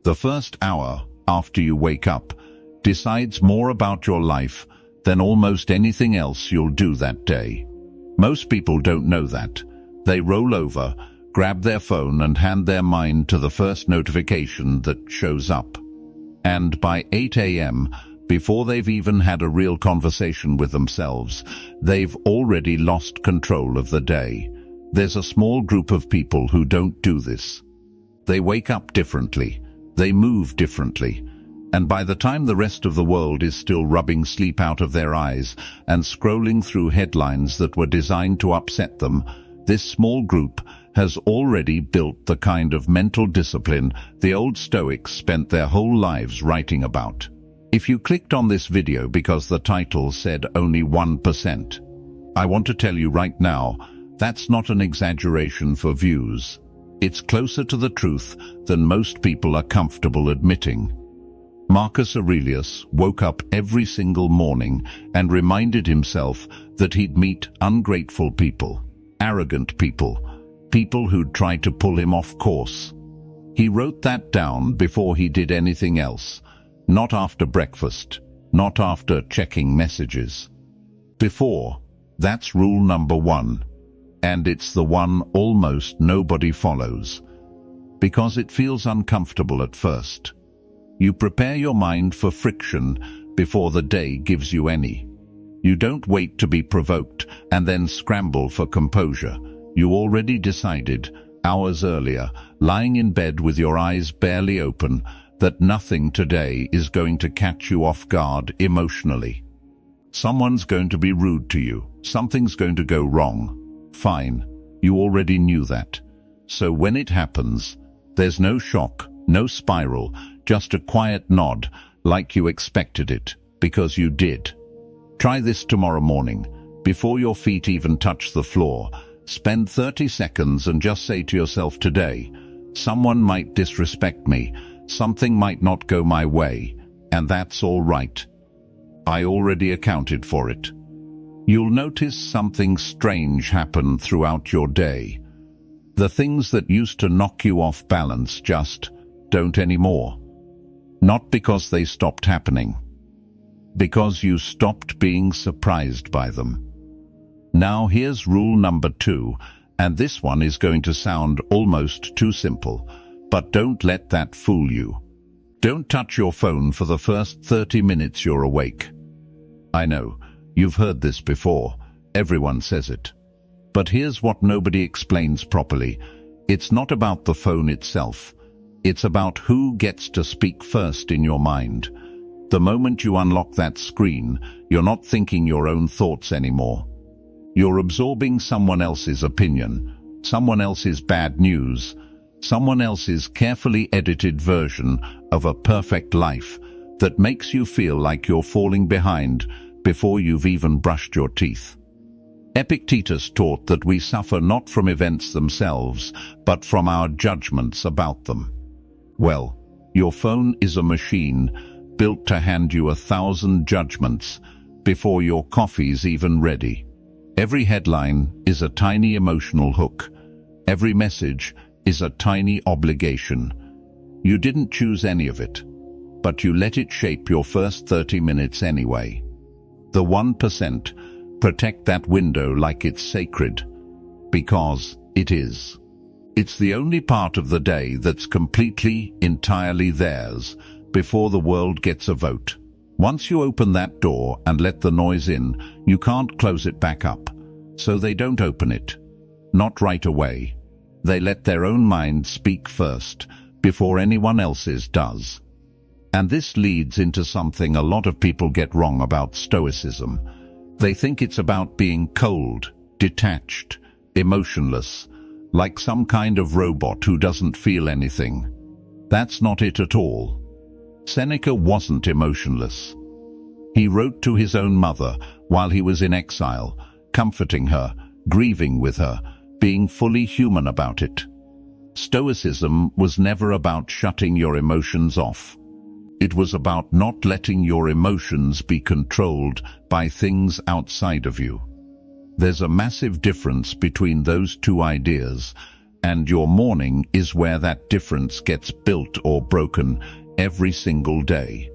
The first hour after you wake up decides more about your life than almost anything else you'll do that day. Most people don't know that. They roll over, grab their phone and hand their mind to the first notification that shows up. And by 8 a.m., before they've even had a real conversation with themselves, they've already lost control of the day. There's a small group of people who don't do this. They wake up differently. They move differently. And by the time the rest of the world is still rubbing sleep out of their eyes and scrolling through headlines that were designed to upset them, this small group has already built the kind of mental discipline the old Stoics spent their whole lives writing about. If you clicked on this video because the title said only 1%, I want to tell you right now, that's not an exaggeration for views. It's closer to the truth than most people are comfortable admitting. Marcus Aurelius woke up every single morning and reminded himself that he'd meet ungrateful people, arrogant people, people who'd try to pull him off course. He wrote that down before he did anything else, not after breakfast, not after checking messages. Before, that's rule number 1, and it's the one almost nobody follows, because it feels uncomfortable at first. You prepare your mind for friction before the day gives you any. You don't wait to be provoked and then scramble for composure. You already decided, hours earlier, lying in bed with your eyes barely open, that nothing today is going to catch you off guard emotionally. Someone's going to be rude to you. Something's going to go wrong. Fine, you already knew that. So when it happens, there's no shock, no spiral, just a quiet nod, like you expected it, because you did. Try this tomorrow morning. Before your feet even touch the floor, spend 30 seconds and just say to yourself today, someone might disrespect me, something might not go my way, and that's all right. I already accounted for it. You'll notice something strange happen throughout your day. The things that used to knock you off balance just don't anymore. Not because they stopped happening, because you stopped being surprised by them. Now here's rule number 2, and this one is going to sound almost too simple, but don't let that fool you. Don't touch your phone for the first 30 minutes you're awake. I know, you've heard this before, everyone says it. But here's what nobody explains properly. It's not about the phone itself. It's about who gets to speak first in your mind. The moment you unlock that screen, you're not thinking your own thoughts anymore. You're absorbing someone else's opinion, someone else's bad news, someone else's carefully edited version of a perfect life that makes you feel like you're falling behind before you've even brushed your teeth. Epictetus taught that we suffer not from events themselves, but from our judgments about them. Well, your phone is a machine built to hand you 1,000 judgments before your coffee's even ready. Every headline is a tiny emotional hook. Every message is a tiny obligation. You didn't choose any of it, but you let it shape your first 30 minutes anyway. The 1%, protect that window like it's sacred, because it is. It's the only part of the day that's completely, entirely theirs before the world gets a vote. Once you open that door and let the noise in, you can't close it back up. So they don't open it. Not right away. They let their own mind speak first, before anyone else's does. And this leads into something a lot of people get wrong about Stoicism. They think it's about being cold, detached, emotionless, like some kind of robot who doesn't feel anything. That's not it at all. Seneca wasn't emotionless. He wrote to his own mother while he was in exile, comforting her, grieving with her, being fully human about it. Stoicism was never about shutting your emotions off. It was about not letting your emotions be controlled by things outside of you. There's a massive difference between those two ideas, And your morning is where that difference gets built or broken every single day.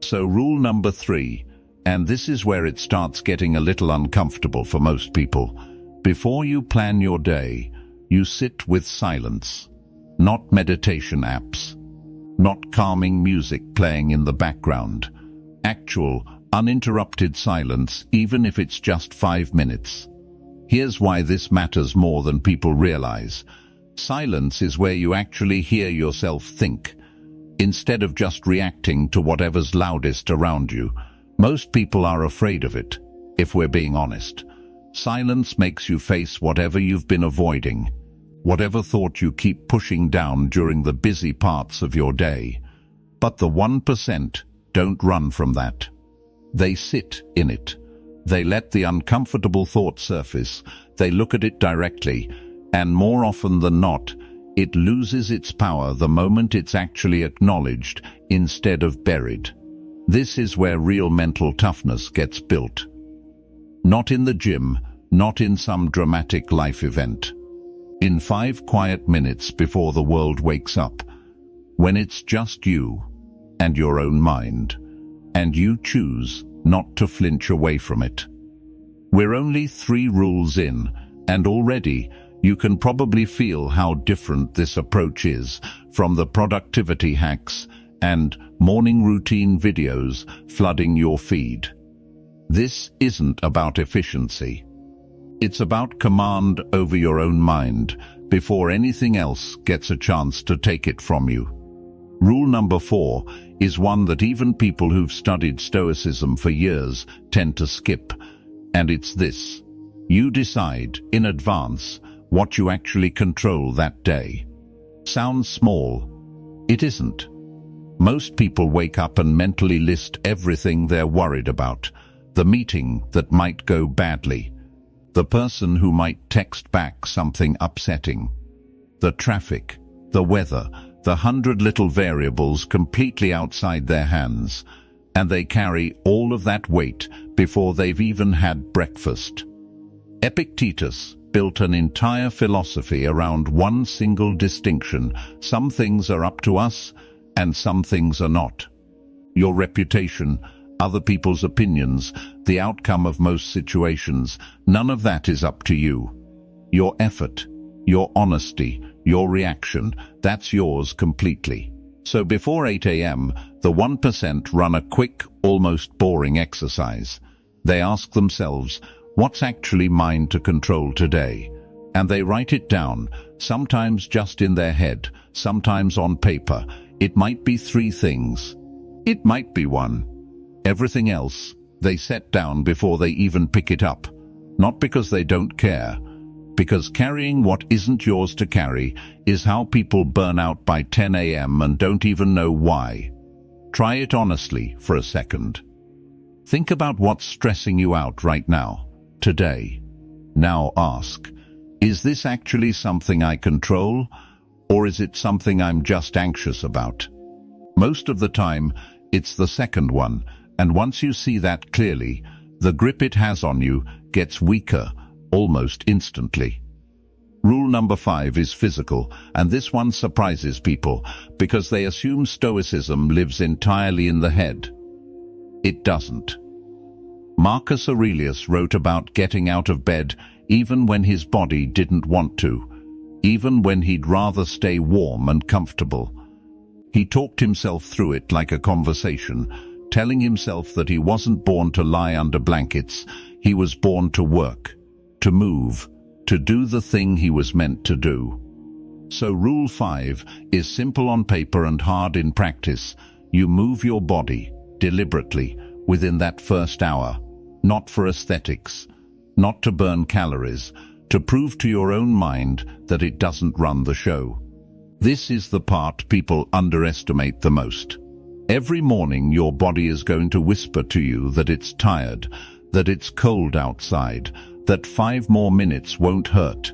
So rule number 3, and this is where it starts getting a little uncomfortable for most people. Before you plan your day, you sit with silence. Not meditation apps. Not calming music playing in the background. Actual, uninterrupted silence, even if it's just 5 minutes. Here's why this matters more than people realize. Silence is where you actually hear yourself think, instead of just reacting to whatever's loudest around you. Most people are afraid of it, if we're being honest. Silence makes you face whatever you've been avoiding, whatever thought you keep pushing down during the busy parts of your day. But the 1% don't run from that. They sit in it. They let the uncomfortable thought surface. They look at it directly, and more often than not, it loses its power the moment it's actually acknowledged instead of buried. This is where real mental toughness gets built. Not in the gym, not in some dramatic life event. In 5 quiet minutes before the world wakes up, when it's just you and your own mind, and you choose not to flinch away from it. We're only 3 rules in, and already you can probably feel how different this approach is from the productivity hacks and morning routine videos flooding your feed. This isn't about efficiency. It's about command over your own mind before anything else gets a chance to take it from you. Rule number 4 is one that even people who've studied Stoicism for years tend to skip, and it's this. You decide in advance what you actually control that day. Sounds small. It isn't. Most people wake up and mentally list everything they're worried about. The meeting that might go badly. The person who might text back something upsetting. The traffic, the weather, the 100 little variables completely outside their hands, and they carry all of that weight before they've even had breakfast. Epictetus built an entire philosophy around one single distinction. Some things are up to us, and some things are not. Your reputation, other people's opinions, the outcome of most situations, none of that is up to you. Your effort, your honesty, your reaction, that's yours completely. So before 8 a.m., the 1% run a quick, almost boring exercise. They ask themselves, what's actually mine to control today? And they write it down, sometimes just in their head, sometimes on paper. It might be 3 things. It might be 1. Everything else, they set down before they even pick it up. Not because they don't care, because carrying what isn't yours to carry is how people burn out by 10 a.m. and don't even know why. Try it honestly for a second. Think about what's stressing you out right now, today. Now ask, is this actually something I control, or is it something I'm just anxious about? Most of the time, it's the second one, and once you see that clearly, the grip it has on you gets weaker almost instantly. Rule number 5 is physical, and this one surprises people because they assume Stoicism lives entirely in the head. It doesn't. Marcus Aurelius wrote about getting out of bed even when his body didn't want to, even when he'd rather stay warm and comfortable. He talked himself through it like a conversation, telling himself that he wasn't born to lie under blankets, he was born to work, to move, to do the thing he was meant to do. So Rule 5 is simple on paper and hard in practice. You move your body, deliberately, within that first hour, not for aesthetics, not to burn calories, to prove to your own mind that it doesn't run the show. This is the part people underestimate the most. Every morning your body is going to whisper to you that it's tired, that it's cold outside, that 5 more minutes won't hurt.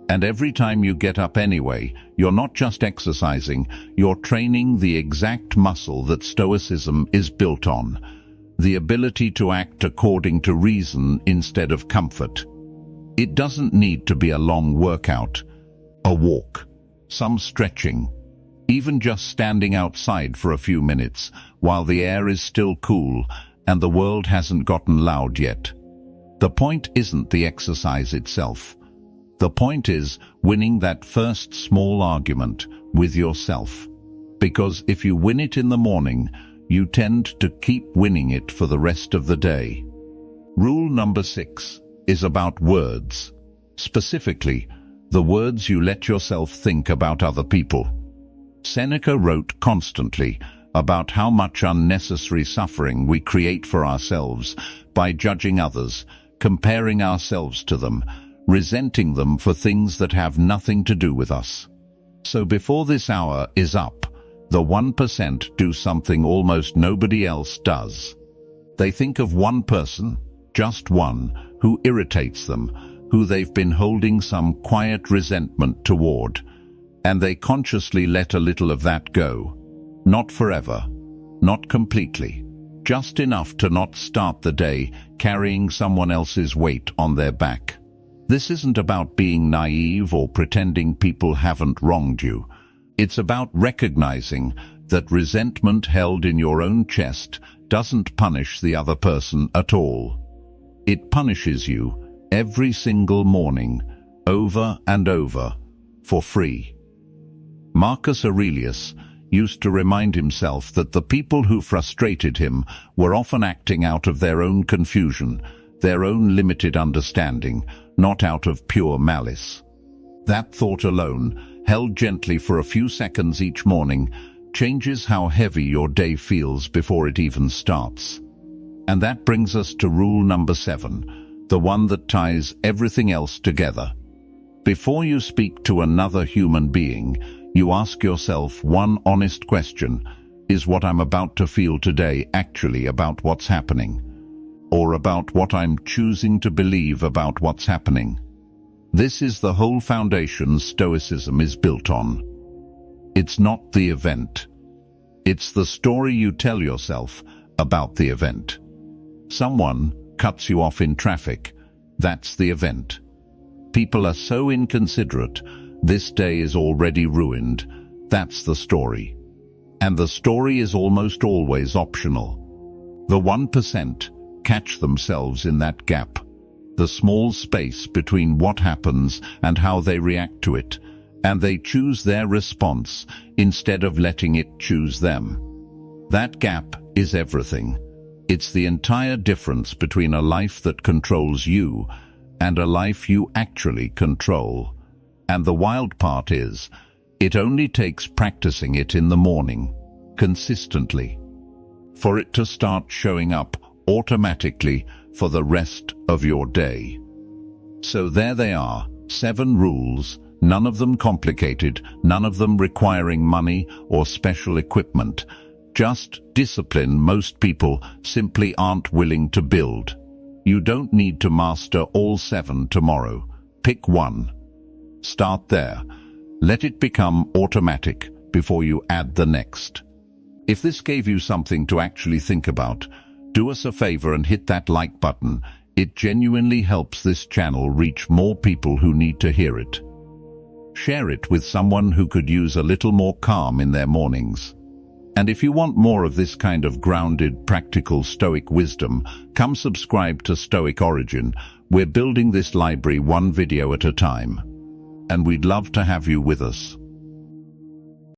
And every time you get up anyway, you're not just exercising, you're training the exact muscle that Stoicism is built on, the ability to act according to reason instead of comfort. It doesn't need to be a long workout. a walk, some stretching, even just standing outside for a few minutes while the air is still cool and the world hasn't gotten loud yet. The point isn't the exercise itself. The point is winning that first small argument with yourself. Because if you win it in the morning, you tend to keep winning it for the rest of the day. Rule number 6 is about words. Specifically, the words you let yourself think about other people. Seneca wrote constantly about how much unnecessary suffering we create for ourselves by judging others, comparing ourselves to them, resenting them for things that have nothing to do with us. So before this hour is up, the 1% do something almost nobody else does. They think of one person, just one, who irritates them, who they've been holding some quiet resentment toward, and they consciously let a little of that go. Not forever, not completely, just enough to not start the day carrying someone else's weight on their back. This isn't about being naive or pretending people haven't wronged you. It's about recognizing that resentment held in your own chest doesn't punish the other person at all. It punishes you every single morning, over and over, for free. Marcus Aurelius used to remind himself that the people who frustrated him were often acting out of their own confusion, their own limited understanding, not out of pure malice. That thought alone, held gently for a few seconds each morning, changes how heavy your day feels before it even starts. And that brings us to rule number 7, the one that ties everything else together. Before you speak to another human being, you ask yourself one honest question: is what I'm about to feel today actually about what's happening? Or about what I'm choosing to believe about what's happening? This is the whole foundation Stoicism is built on. It's not the event. It's the story you tell yourself about the event. Someone cuts you off in traffic. That's the event. People are so inconsiderate. This day is already ruined. That's the story. And the story is almost always optional. The 1% catch themselves in that gap, the small space between what happens and how they react to it, and they choose their response instead of letting it choose them. That gap is everything. It's the entire difference between a life that controls you and a life you actually control. And the wild part is, it only takes practicing it in the morning, consistently, for it to start showing up automatically for the rest of your day. So there they are, 7 rules, none of them complicated, none of them requiring money or special equipment, just discipline most people simply aren't willing to build. You don't need to master all 7 tomorrow. Pick one. Start there. Let it become automatic before you add the next. If this gave you something to actually think about, do us a favor and hit that like button. It genuinely helps this channel reach more people who need to hear it. Share it with someone who could use a little more calm in their mornings. And if you want more of this kind of grounded, practical Stoic wisdom, come subscribe to Stoic Origin. We're building this library one video at a time. And we'd love to have you with us.